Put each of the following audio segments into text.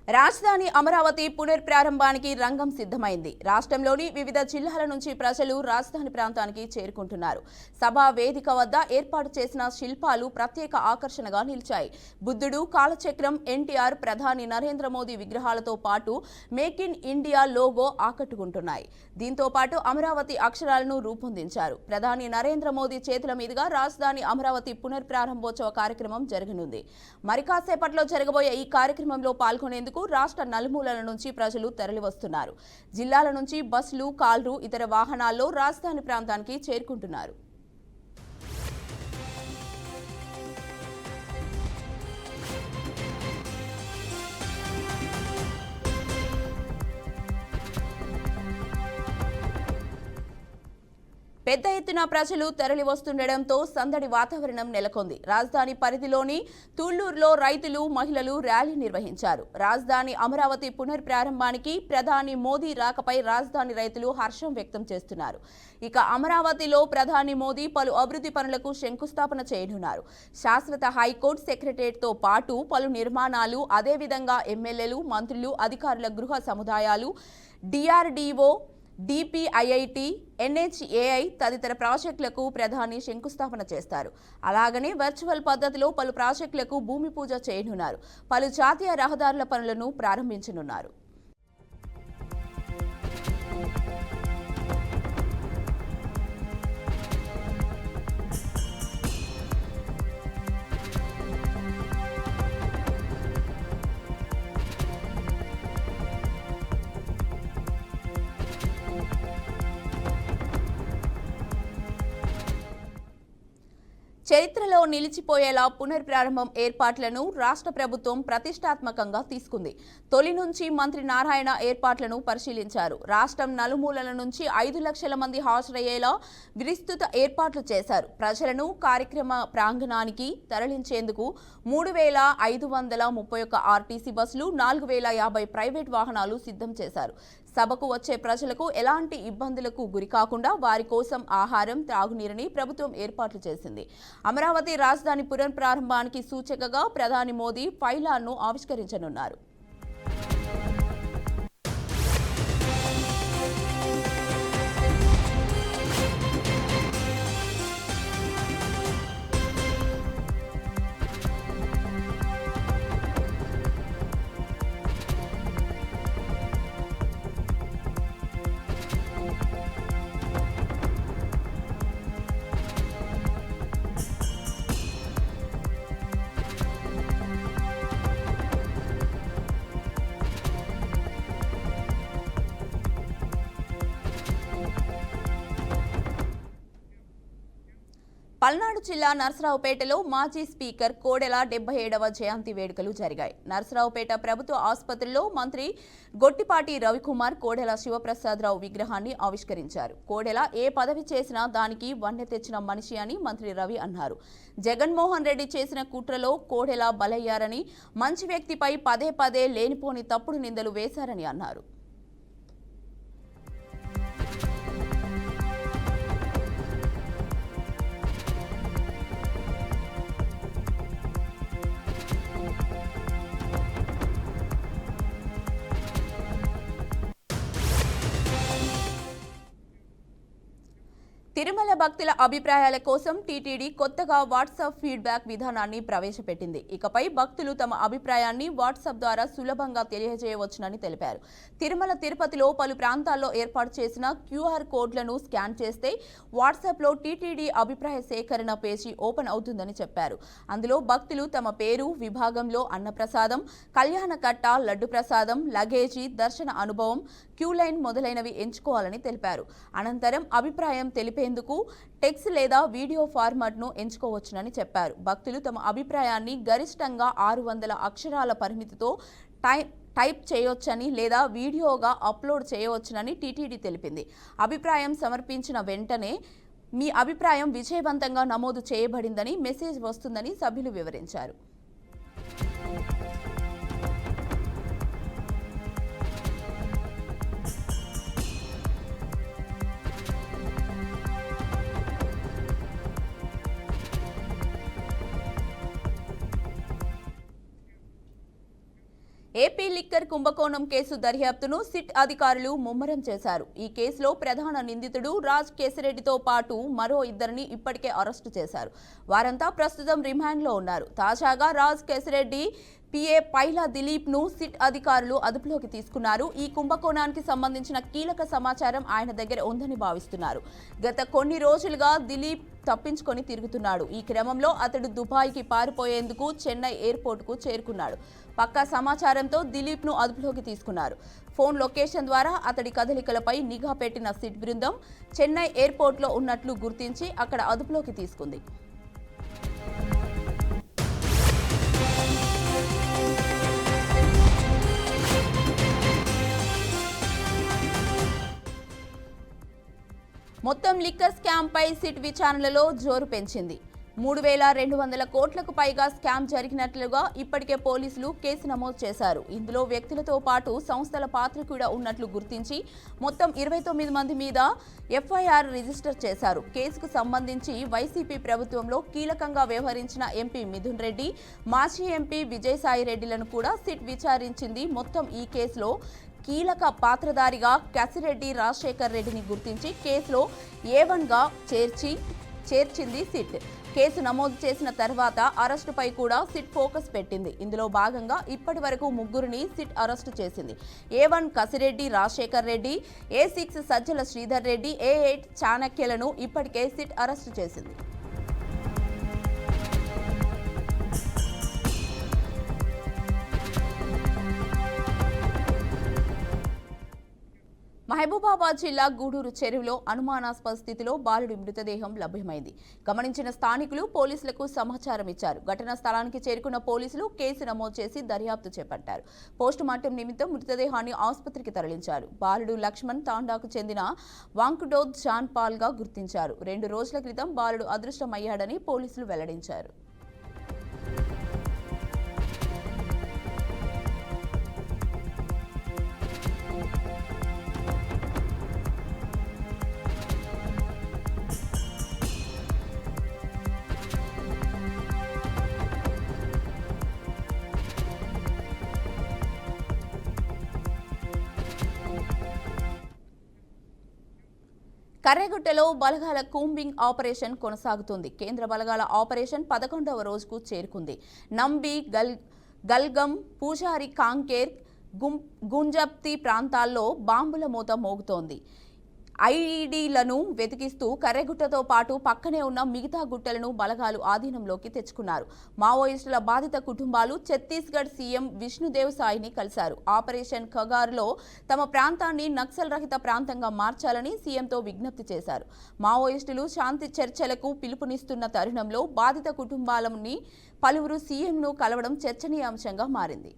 రాజధాని అమరావతి పునర్ప్రారంభానికి రంగం సిద్ధమైంది. రాష్ట్రంలోని వివిధ జిల్లాల నుంచి ప్రజలు రాజధాని ప్రాంతానికి చేరుకుంటున్నారు. సభా వేదిక వద్ద ఏర్పాటు చేసిన శిల్పాలు ప్రత్యేక ఆకర్షణగా నిలిచాయి. బుద్ధుడు, కాలచక్రం, ఎన్టీఆర్, ప్రధాని నరేంద్ర మోదీ విగ్రహాలతో పాటు మేక్ ఇన్ ఇండియా లోగో ఆకట్టుకుంటున్నాయి. దీంతో పాటు అమరావతి అక్షరాలను రూపొందించారు. ప్రధాని నరేంద్ర మోదీ చేతుల మీదుగా రాజధాని అమరావతి పునర్ప్రారంభోత్సవ కార్యక్రమం జరగనుంది. మరి కాసేపట్లో జరగబోయే ఈ కార్యక్రమంలో పాల్గొనేందుకు రాష్ట్ర నలుమూలల నుంచి ప్రజలు తరలివస్తున్నారు. జిల్లాల నుంచి బస్సులు, కార్లు, ఇతర వాహనాల్లో రాజధాని ప్రాంతానికి చేరుకుంటున్నారు. పెద్ద ఎత్తున ప్రజలు తరలి వస్తుండటంతో సందడి వాతావరణం నెలకొంది. రాజధాని పరిధిలోని తుళ్లూరులో రైతులు, మహిళలు ర్యాలీ నిర్వహించారు. రాజధాని అమరావతి పునర్ప్రారంభానికి ప్రధాని మోదీ రాకపై రాజధాని రైతులు హర్షం వ్యక్తం చేస్తున్నారు. ఇక అమరావతిలో ప్రధాని మోదీ పలు అభివృద్ధి పనులకు శంకుస్థాపన చేయనున్నారు. శాశ్వత హైకోర్టు సెక్రటరియట్తో పాటు పలు నిర్మాణాలు, అదేవిధంగా ఎమ్మెల్యేలు, మంత్రులు, అధికారుల గృహ సముదాయాలు, DRDO, DPIIT, NHAI తదితర ప్రాజెక్టులకు ప్రధాని శంకుస్థాపన చేస్తారు. అలాగనే వర్చువల్ పద్ధతిలో పలు ప్రాజెక్టులకు భూమి పూజ చేయనున్నారు. పలు జాతీయ రహదారుల పనులను ప్రారంభించనున్నారు. చరిత్రలో నిలిచిపోయేలా పునర్ప్రారంభం ఏర్పాట్లను రాష్ట్ర ప్రభుత్వం ప్రతిష్టాత్మకంగా తీసుకుంది. తొలి నుంచి మంత్రి నారాయణ ఏర్పాట్లను పరిశీలించారు. రాష్ట్రం నలుమూలల నుంచి 5 లక్షల మంది హాజరయ్యేలా విస్తృత ఏర్పాట్లు చేశారు. ప్రజలను కార్యక్రమ ప్రాంగణానికి తరలించేందుకు 3,531 RTC బస్సులు, 4,050 ప్రైవేట్ వాహనాలు సిద్ధం చేశారు. సభకు వచ్చే ప్రజలకు ఎలాంటి ఇబ్బందులకు గురికాకుండా వారి కోసం ఆహారం, త్రాగునీరుని ప్రభుత్వం ఏర్పాట్లు చేసింది. అమరావతి రాజధాని పునఃప్రారంభానికి సూచికగా ప్రధాని మోదీ ఫైలాన్ను ఆవిష్కరించనున్నారు. పల్నాడు జిల్లా నర్సరావుపేటలో మాజీ స్పీకర్ కోడెల 77వ జయంతి వేడుకలు జరిగాయి. నర్సరావుపేట ప్రభుత్వ ఆసుపత్రిలో మంత్రి గొట్టిపాటి రవికుమార్ కోడెల శివప్రసాదరావు విగ్రహాన్ని ఆవిష్కరించారు. కోడెల ఏ పదవి చేసినా దానికి వన్నె తెచ్చిన మనిషి అని మంత్రి రవి అన్నారు. జగన్మోహన్ రెడ్డి చేసిన కుట్రలో కోడెల బలయ్యారని, మంచి వ్యక్తిపై పదే పదే లేనిపోని తప్పుడు నిందలు వేశారని అన్నారు. తిరుమల భక్తుల అభిప్రాయాల కోసం టీటీడీ కొత్తగా వాట్సాప్ ఫీడ్బ్యాక్ విధానాన్ని ప్రవేశపెట్టింది. ఇకపై భక్తులు తమ అభిప్రాయాన్ని వాట్సాప్ ద్వారా సులభంగా తెలియజేయవచ్చునని తెలిపారు. తిరుమల తిరుపతిలో పలు ప్రాంతాల్లో ఏర్పాటు చేసిన QR కోడ్లను స్కాన్ చేస్తే వాట్సాప్లో టీటీడీ అభిప్రాయ సేకరణ పేజీ ఓపెన్ అవుతుందని చెప్పారు. అందులో భక్తులు తమ పేరు, విభాగంలో అన్నప్రసాదం, కళ్యాణకట్ట, లడ్డు ప్రసాదం, లగేజీ, దర్శన అనుభవం, క్యూ లైన్ మొదలైనవి ఎంచుకోవాలని తెలిపారు. అనంతరం అభిప్రాయం తెలిపేందుకు టెక్స్ట్ లేదా వీడియో ఫార్మాట్ను ఎంచుకోవచ్చునని చెప్పారు. భక్తులు తమ అభిప్రాయాన్ని గరిష్టంగా 600 అక్షరాల పరిమితితో టైప్ చేయొచ్చని లేదా వీడియోగా అప్లోడ్ చేయవచ్చునని టీటీడీ తెలిపింది. అభిప్రాయం సమర్పించిన వెంటనే మీ అభిప్రాయం విజయవంతంగా నమోదు చేయబడిందని మెసేజ్ వస్తుందని సభ్యులు వివరించారు. ఏపీ లిక్కర్ కుంభకోణం కేసు దర్యాప్తును సిట్ అధికారులు ముమ్మరం చేశారు. ఈ కేసులో ప్రధాన నిందితుడు రాజ్ కేశిరెడ్డితో పాటు మరో ఇద్దరిని ఇప్పటికే అరెస్టు చేశారు. వారంతా ప్రస్తుతం రిమాండ్లో ఉన్నారు. తాజాగా రాజ్ కేశిరెడ్డి పిఏ పైలా దిలీప్ ను సిట్ అధికారులు అదుపులోకి తీసుకున్నారు. ఈ కుంభకోణానికి సంబంధించిన కీలక సమాచారం ఆయన దగ్గర ఉందని భావిస్తున్నారు. గత కొన్ని రోజులుగా దిలీప్ తప్పించుకొని తిరుగుతున్నాడు. ఈ క్రమంలో అతడు దుబాయ్కి పారిపోయేందుకు చెన్నై ఎయిర్పోర్టుకు చేరుకున్నాడు. పక్కా సమాచారంతో దిలీప్ ను అదుపులోకి తీసుకున్నారు. ఫోన్ లొకేషన్ ద్వారా అతడి కదలికలపై నిఘా పెట్టిన సిట్ బృందం చెన్నై ఎయిర్పోర్టులో ఉన్నట్లు గుర్తించి అక్కడ అదుపులోకి తీసుకుంది. మొత్తం లిక్కర్ స్కామ్ పై సిట్ విచారణలో జోరు పెంచింది. 3,200 కోట్లకు పైగా స్కామ్ జరిగినట్లుగా ఇప్పటికే పోలీసులు కేసు నమోదు చేశారు. ఇందులో వ్యక్తులతో పాటు సంస్థల పాత్ర కూడా ఉన్నట్లు గుర్తించి మొత్తం 29 మంది మీద ఎఫ్ఐఆర్ రిజిస్టర్ చేశారు. కేసుకు సంబంధించి వైసీపీ ప్రభుత్వంలో కీలకంగా వ్యవహరించిన ఎంపీ మిథున్ రెడ్డి, మాజీ ఎంపీ విజయసాయి రెడ్డిలను కూడా సిట్ విచారించింది. మొత్తం ఈ కేసులో కీలక పాత్రధారిగా కసిరెడ్డి రాజశేఖర్ రెడ్డిని గుర్తించి కేసులో A1గా చేర్చింది సిట్. కేసు నమోదు చేసిన తర్వాత అరెస్టుపై కూడా సిట్ ఫోకస్ పెట్టింది. ఇందులో భాగంగా ఇప్పటి వరకు 3 సిట్ అరెస్టు చేసింది. A1 Kasireddy Rajasekhar Reddy, A6 Sajjala Sridhar Reddy, A8 చాణక్యలను ఇప్పటికే సిట్ అరెస్టు చేసింది. మహబూబాబాద్ జిల్లా గూడూరు చెరువులో అనుమానాస్పద స్థితిలో బాలుడి మృతదేహం లభ్యమైంది. గమనించిన స్థానికులు పోలీసులకు సమాచారం ఇచ్చారు. ఘటనా స్థలానికి చేరుకున్న పోలీసులు కేసు నమోదు చేసి దర్యాప్తు చేపట్టారు. పోస్టుమార్టం నిమిత్తం మృతదేహాన్ని ఆసుపత్రికి తరలించారు. బాలుడు లక్ష్మణ్ తాండాకు చెందిన వాంకుడోద్ జాన్ పాల్ గా గుర్తించారు. 2 రోజుల క్రితం బాలుడు అదృష్టమయ్యాడని పోలీసులు వెల్లడించారు. కర్రెగుట్టలో బలగాల కూంబింగ్ ఆపరేషన్ కొనసాగుతుంది. కేంద్ర బలగాల ఆపరేషన్ 11వ రోజుకు చేరుకుంది. నంబి, గల్గం, పూజారి కాంకేర్, గుంజప్తి ప్రాంతాల్లో బాంబుల మోత మోగుతోంది. ఐఈడీలను వెతికిస్తూ కర్రెగుట్టతో పాటు పక్కనే ఉన్న మిగతా గుట్టలను బలగాలు ఆధీనంలోకి తెచ్చుకున్నారు. మావోయిస్టుల బాధిత కుటుంబాలు ఛత్తీస్గఢ్ సీఎం విష్ణుదేవ్ సాయిని కలిశారు. ఆపరేషన్ ఖగారులో తమ ప్రాంతాన్ని నక్సల్ రహిత ప్రాంతంగా మార్చాలని సీఎంతో విజ్ఞప్తి చేశారు. మావోయిస్టులు శాంతి చర్చలకు పిలుపునిస్తున్న తరుణంలో బాధిత కుటుంబాలని పలువురు సీఎంను కలవడం చర్చనీయాంశంగా మారింది.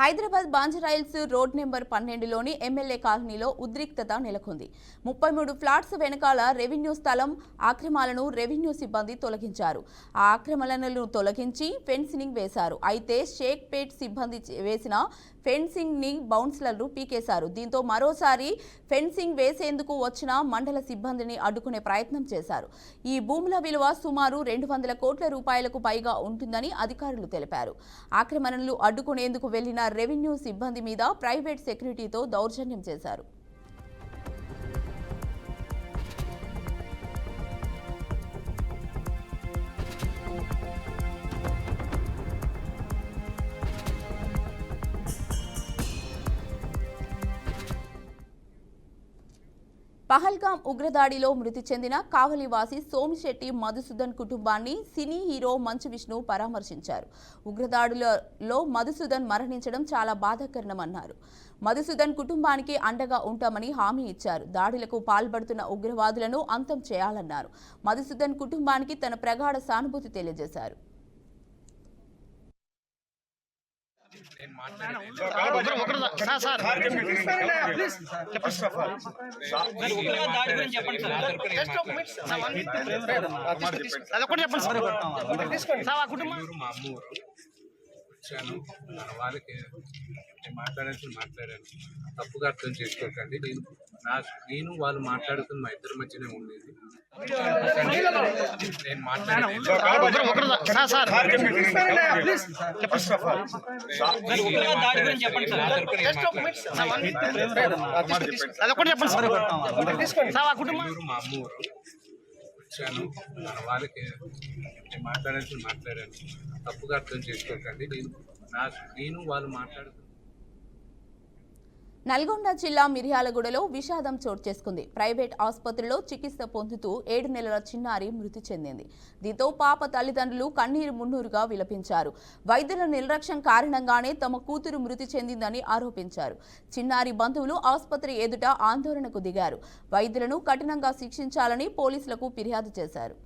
హైదరాబాద్ బాంజరాయిల్స్ రోడ్ నెంబర్ 12లోని ఎమ్మెల్యే కాలనీలో ఉద్రిక్తత నెలకొంది. 33 ఫ్లాట్స్ వెనకాల రెవెన్యూ స్థలం ఆక్రమణలను రెవెన్యూ సిబ్బంది తొలగించారు. ఆ ఆక్రమణలను తొలగించి ఫెన్సింగ్ వేశారు. అయితే షేక్పేట్ సిబ్బంది వేసిన ఫెన్సింగ్ ని బౌన్సర్లు పీకేశారు. దీంతో మరోసారి ఫెన్సింగ్ వేసేందుకు వచ్చిన మండల సిబ్బందిని అడ్డుకునే ప్రయత్నం చేశారు. ఈ భూముల విలువ సుమారు 200 కోట్ల రూపాయలకు పైగా ఉంటుందని అధికారులు తెలిపారు. ఆక్రమణలు అడ్డుకునేందుకు వెళ్లిన రెవెన్యూ సిబ్బంది మీద ప్రైవేట్ సెక్యూరిటీతో దౌర్జన్యం చేశారు. పహల్గాం ఉగ్రదాడిలో మృతి చెందిన కావలివాసి సోమిశెట్టి మధుసూదన్ కుటుంబాన్ని సినీ హీరో మంచు విష్ణు పరామర్శించారు. ఉగ్రదాడులలో మధుసూదన్ మరణించడం చాలా బాధాకరమన్నారు. మధుసూదన్ కుటుంబానికి అండగా ఉంటామని హామీ ఇచ్చారు. దాడులకు పాల్పడుతున్న ఉగ్రవాదులను అంతం చేయాలన్నారు. మధుసూదన్ కుటుంబానికి తన ప్రగాఢ సానుభూతి తెలియజేశారు. వచ్చాను. మన వాళ్ళకి నేను మాట్లాడాను. తప్పుగా అర్థం చేసుకోకండి. నేను వాళ్ళు మాట్లాడుతున్న మా ఇద్దరి మధ్యనే ఉండేది. నేను మాట్లాడేది మా అమ్మ ఊరు. వచ్చాను. మన వాళ్ళకి నేను మాట్లాడాను. తప్పుగా అర్థం చేసుకోకండి. నేను వాళ్ళు మాట్లాడుతున్న నల్గొండ జిల్లా మిర్యాలగూడలో విషాదం చోటు చేసుకుంది. ప్రైవేట్ ఆసుపత్రిలో చికిత్స పొందుతూ 7 నెలల చిన్నారి మృతి చెందింది. దీంతో పాప తల్లిదండ్రులు కన్నీరు మున్నూరుగా విలపించారు. వైద్యుల నిర్లక్ష్యం కారణంగానే తమ కూతురు మృతి చెందిందని ఆరోపించారు. చిన్నారి బంధువులు ఆసుపత్రి ఎదుట ఆందోళనకు దిగారు. వైద్యులను కఠినంగా శిక్షించాలని పోలీసులకు ఫిర్యాదు చేశారు.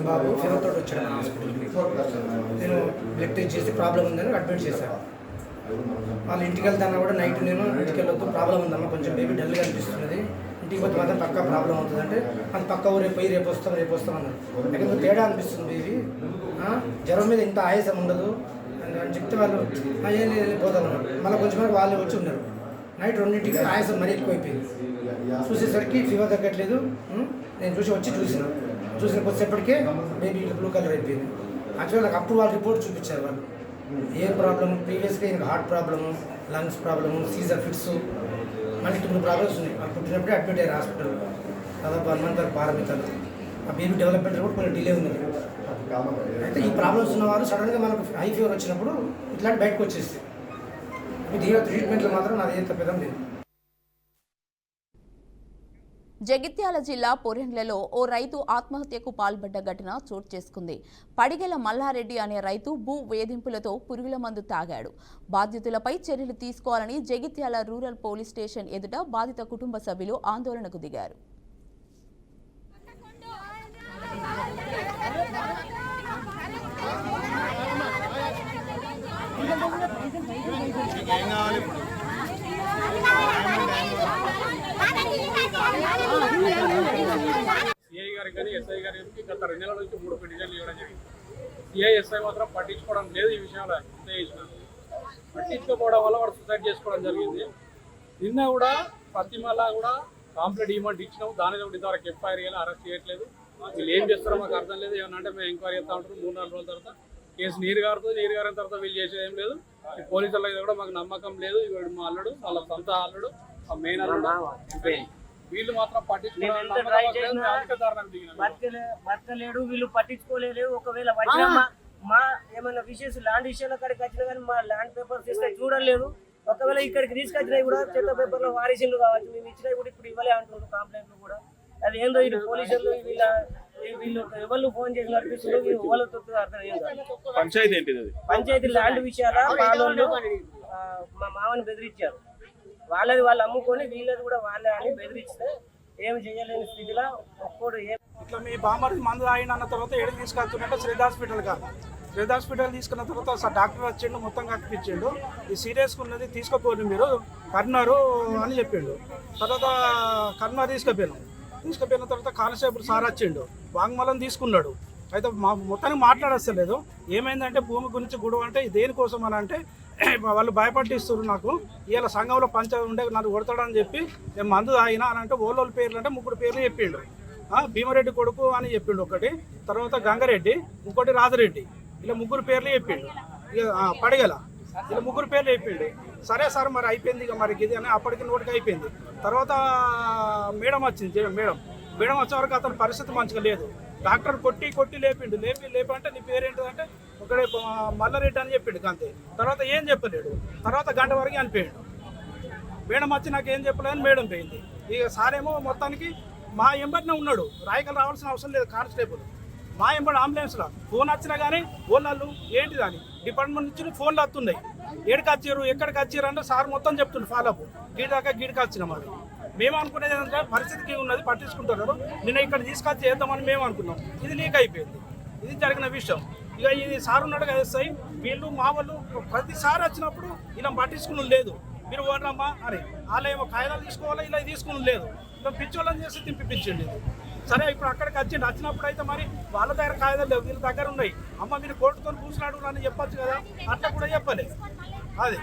బాబు ఫీవర్ తోటి వచ్చాడు మన హాస్పిటల్కి. నేను బ్లడ్ టెస్ట్ చేసి ప్రాబ్లం ఉందని అడ్మిట్ చేశాను. వాళ్ళు ఇంటికి వెళ్తాను కూడా నైట్ నేను ఇంటికి వెళ్ళొద్దు, ప్రాబ్లం ఉందమ్మా, కొంచెం బేబీ డల్గా అనిపిస్తున్నది, ఇంటికి పోతే మాత్రం పక్కా ప్రాబ్లం అవుతుందంటే అది పక్క ఊరు రేపు వస్తాం అన్నారు. లేకపోతే తేడా అనిపిస్తుంది బేబీ, జ్వరం మీద ఇంత ఆయాసం ఉండదు అని చెప్తే వాళ్ళు ఏం లేదు వెళ్ళిపోతామన్నారు. మళ్ళీ కొంచెం వరకు వాళ్ళు వచ్చి ఉన్నారు. నైట్ 2ంటికి ఆయాసం మరీ ఎక్కువైపోయింది. చూసేసరికి ఫీవర్ తగ్గట్లేదు. నేను చూసిన కొద్దిసేపటికే బేబీ బ్లూ కలర్ అయిపోయింది. యాక్చువల్గా నాకు అప్పుడు వాళ్ళు రిపోర్ట్ చూపించారు. వాళ్ళు ఏ ప్రాబ్లమ్, ప్రీవియస్గా ఈయనకు heart problem, lungs problem, seizure fits, multiple problems ఉన్నాయి. వాళ్ళు పుట్టినప్పుడే అడ్మిట్ అయ్యారు హాస్పిటల్. దాదాపు 1 మంత్ వరకు పారామితాలు. ఆ బేబీ డెవలప్మెంట్ కూడా కొంచెం డిలే ఉన్నది. అయితే ఈ ప్రాబ్లమ్స్ ఉన్న వాళ్ళు సడన్గా మనకు హై ఫీవర్ వచ్చినప్పుడు ఇట్లాంటి బయటకు వచ్చేస్తాయి. దీని ట్రీట్మెంట్లో మాత్రం నాది ఏం తప్పేదం లేదు. జగిత్యాల జిల్లా పొరెండ్లలో ఓ రైతు ఆత్మహత్యకు పాల్పడ్డ ఘటన చోటు చేసుకుంది. పడిగెల మల్లారెడ్డి అనే రైతు భూ వేధింపులతో పురుగుల మందు తాగాడు. బాధితులపై చర్యలు తీసుకోవాలని జగిత్యాల రూరల్ పోలీస్ స్టేషన్ ఎదుట బాధిత కుటుంబ సభ్యులు ఆందోళనకు దిగారు. సిఐ గారికి కానీ ఎస్ఐ గారికి గత 2 నెలల నుంచి 3 పిటిషన్లు ఇవ్వడం జరిగింది. సిఐ ఎస్ఐ మాత్రం పట్టించుకోవడం లేదు. ఈ విషయంలో ఎంత చేసిన పట్టించుకోవడం వల్ల వాడు సూసైడ్ చేసుకోవడం జరిగింది. నిన్న కూడా ప్రతిమలా కూడా కాంప్లైంట్ ఇవ్వమంటే ఇచ్చినాము. దాని కూడా ఇంతవరకు ఎఫ్ఐఆర్ చేయాలి, అరెస్ట్ చేయట్లేదు. వీళ్ళు ఏం చేస్తారో మాకు అర్థం లేదు. ఏమన్నా అంటే మేము ఎంక్వైరీ చేస్తూ ఉంటారు. 3-4 రోజుల తర్వాత కేసు నీరు గారిన తర్వాత వీళ్ళు చేసేది ఏం లేదు. పోలీసుల దగ్గర కూడా మాకు నమ్మకం లేదు. ఇవాడు మా అల్లుడు, వాళ్ళ సొంత అల్లుడు, ఆ మెయిన్ అల్లుడు, వీళ్ళు మాత్రం బతకలేడు, వీళ్ళు పట్టించుకోలేదు. ఒకవేళ వచ్చినా మా ఏమైనా విషయస్ ల్యాండ్ విషయాల కాడికి వచ్చినా కానీ మా ల్యాండ్ పేపర్స్ తీసుకొని చూడలేదు. ఒకవేళ ఇక్కడికి తీసుకొచ్చినా కూడా చెత్త పేపర్లో వారిసిండ్లు కావచ్చు, మేము ఇచ్చినా కూడా ఇప్పుడు ఇవ్వలే అంటున్నారు కంప్లైంట్లు కూడా. అది ఏందో ఇది పోలీసులు వీళ్ళు ఎవరు ఫోన్ చేసి నడిపిస్తున్నారు, వీళ్ళు ఓలతో అర్థం ఏం కాదు. పంచాయతీ ల్యాండ్ విషయాల మా మామని బెదిరించారు. వాళ్ళది వాళ్ళు అమ్ముకొని వీళ్ళది కూడా వాళ్ళే అని బెదిరిస్తే ఏమి చేయలేని స్థితిలో ఒక్కడు ఇట్లా మీ బామ్మర్ది మందు తాగిన అన్న తర్వాత ఏడికి తీసుకెళ్తున్నట్టే శ్రీధ హాస్పిటల్ కాదు. శ్రీధ హాస్పిటల్ తీసుకున్న తర్వాత డాక్టర్ వచ్చిండు, మొత్తం కనిపించిండు. ఇది సీరియస్గా ఉన్నది, తీసుకోపోయి మీరు కర్నూలు అని చెప్పిండు. తర్వాత కర్నూలు తీసుకుపోయిన తర్వాత కానిస్టేబుల్ సార్ వచ్చిండు, వాంగ్మూలం తీసుకున్నాడు. అయితే మొత్తానికి మాట్లాడస్తలేదు. ఏమైందంటే భూమి గురించి గొడవ అంటే దేనికోసం అని అంటే వాళ్ళు భయపట్టిస్తారు. నాకు ఇలా సంఘంలో ఉండే నన్ను కొడతాడని చెప్పి నేను మందు తాగినా అని అంటే ఓలోళ్ళ పేర్లు అంటే 3 పేర్లు చెప్పిండు. భీమరెడ్డి కొడుకు అని చెప్పిండు ఒకటి, తర్వాత గంగారెడ్డి, ఇంకోటి రాజరెడ్డి, ఇలా 3 పేర్లు చెప్పిండు. ఇక పడిగల ఇలా 3 పేర్లు చెప్పిండు. సరే సార్ మరి అయిపోయింది ఇక మరి ఇది అని అప్పటికి నోటికి అయిపోయింది. తర్వాత మేడం వచ్చింది. మేడం వచ్చే వరకు అతని పరిస్థితి మంచిగా లేదు. డాక్టర్ కొట్టి లేపిండు. లేపంటే నీ పేరేంటిదంటే ఒకడే మల్లారెడ్డి అని చెప్పిండు అంతే. తర్వాత ఏం చెప్పలేడు. తర్వాత గంట వరకు అనిపోయాడు. మేడం వచ్చి నాకు ఏం చెప్పలేదని మేడం పోయింది. ఇక సారేమో మొత్తానికి మా ఎంబడినే ఉన్నాడు. రాయకల్ రావాల్సిన అవసరం లేదు. కానిస్టేబుల్ మా ఎంబడి అంబులెన్స్లో ఫోన్ వచ్చినా కానీ వాళ్ళు ఏంటి దాని డిపార్ట్మెంట్ నుంచి ఫోన్లు వస్తున్నాయి. ఎక్కడికి వచ్చారు అంటే సార్ మొత్తం చెప్తుండు ఫాలోఅప్. గీడికి వచ్చినాం. అది మేము అనుకునేది ఏంటంటే పరిస్థితికి ఉన్నది, పట్టించుకుంటున్నారు. నిన్న ఇక్కడ తీసుకొచ్చి చేద్దామని మేము అనుకున్నాం. ఇది లీక్ అయిపోయింది. ఇది జరిగిన విషయం. ఇక ఇది సార్ ఉన్నాడు కదా ఎస్ఐ, వీళ్ళు మా వాళ్ళు ప్రతిసారి వచ్చినప్పుడు ఇలా పట్టించుకుని లేదు. మీరు ఓడమ్మా అని వాళ్ళ ఏమో కాయలు తీసుకోవాలా, ఇలా తీసుకుని లేదు. ఇలా పిచ్చోళ్ళని చేసి తిప్పిపించండి. ఇది సరే ఇప్పుడు అక్కడికి వచ్చినప్పుడు అయితే మరి వాళ్ళ దగ్గర కాగితాలు లేవు, వీళ్ళ దగ్గర ఉన్నాయి. అమ్మ మీరు కోర్టుతో కూర్చున్నాడు అని చెప్పొచ్చు కదా, అట్లా కూడా చెప్పలే. అది